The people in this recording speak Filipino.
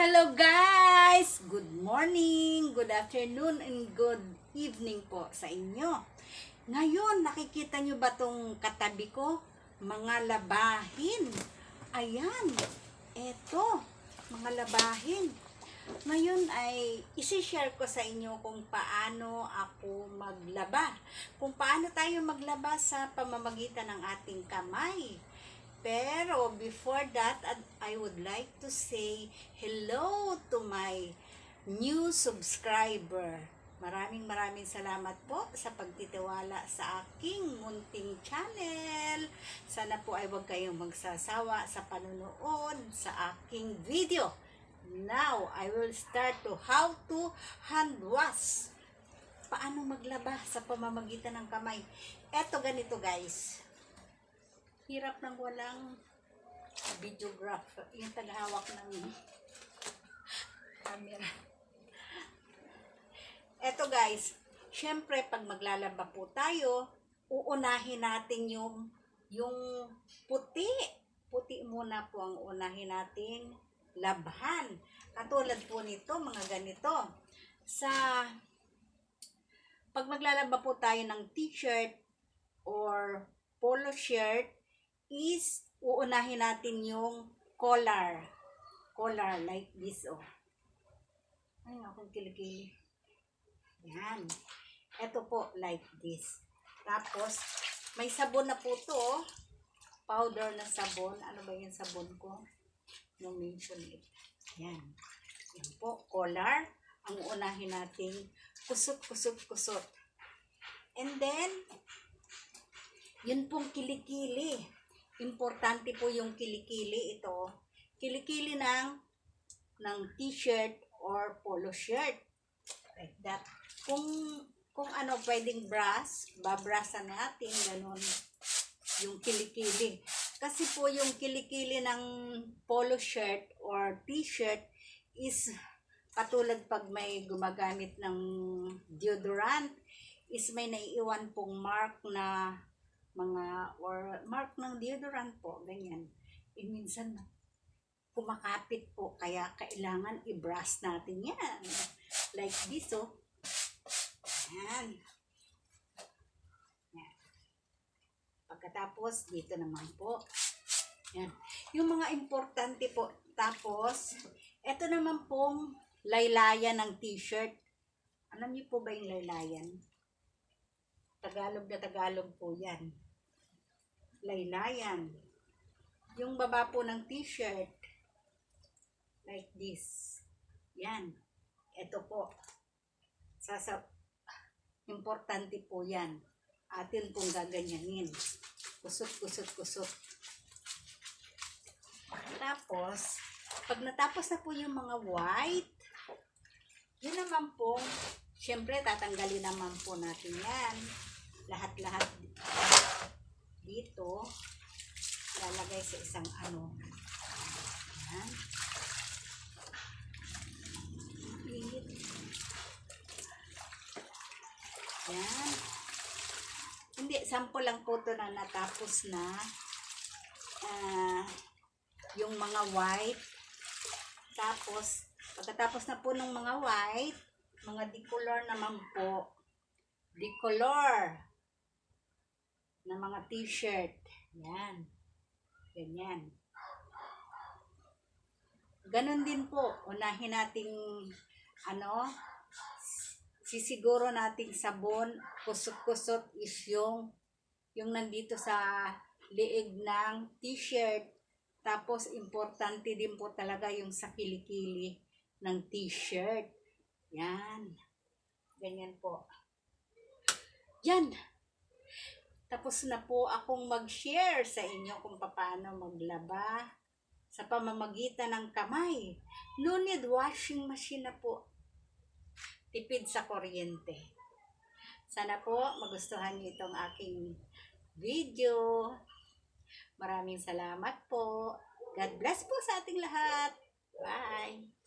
Hello guys! Good morning, good afternoon, and good evening po sa inyo. Ngayon, nakikita nyo ba tong katabi ko? Mga labahin. Ayan, eto, mga labahin. Ngayon ay isi-share ko sa inyo kung paano ako maglaba. Kung paano tayo maglaba sa pamamagitan ng ating kamay. Pero before that, I would like to say hello to my new subscriber. Maraming salamat po sa pagtitiwala sa aking munting channel. Sana po ay huwag kayong magsasawa sa panunood sa aking video. Now, I will start to how to hand wash. Paano maglaba sa pamamagitan ng kamay. Eto ganito guys. Hirap nang walang videographer, yung taghawak ng camera. Eto guys, syempre pag maglalaba po tayo, uunahin natin yung puti. Puti muna po ang unahin nating labhan. Katulad po nito, mga ganito. Pag maglalaba po tayo ng t-shirt or polo shirt, is uunahin natin yung collar like this, oh. Ay, akong kilikili. Yan. Ito po, like this. Tapos, may sabon na po to, oh. Powder na sabon. Ano ba yung sabon ko? No mention it. Yan. Yan po, collar. Ang uunahin natin, kusot. And then, yun pong kilikili. Importante po yung kilikili ito. Kilikili ng t-shirt or polo shirt. Like that. Kung ano pwedeng babrasan natin, ganun yung kilikili. Kasi po yung kilikili ng polo shirt or t-shirt is katulad pag may gumagamit ng deodorant, is may naiiwan pong mark na or mark ng deodorant po, ganyan. Minsan kumakapit po, kaya kailangan i-brush natin yan. Like this, oh. Yan. Yan. Pagkatapos, dito naman po. Yan. Yung mga importante po. Tapos, eto naman pong laylayan ng t-shirt. Alam niyo po ba yung laylayan? Tagalog na Tagalog po yan. Laylayan. Yung baba po ng t-shirt. Like this. Yan. Ito po. Importante po yan. Atin pong gaganyanin. Kusot. Tapos, pag natapos na po yung mga white, yun naman po, syempre tatanggalin naman po natin yan. Lahat dito, lalagay sa isang ano. Yan. Yan. Hindi, sample lang po ito na natapos na yung mga white. Tapos, pagkatapos na po ng mga white, mga decolor naman po. Decolor na mga t-shirt. Yan. Ganyan. Ganon din po. Unahin nating sisiguro nating sabon, kusot is yung nandito sa liig ng t-shirt. Tapos, importante din po talaga yung sa kilikili ng t-shirt. Yan. Ganyan po. Yan. Tapos na po akong mag-share sa inyo kung paano maglaba sa pamamagitan ng kamay. No need washing machine na po. Tipid sa kuryente. Sana po magustuhan niyo itong aking video. Maraming salamat po. God bless po sa ating lahat. Bye!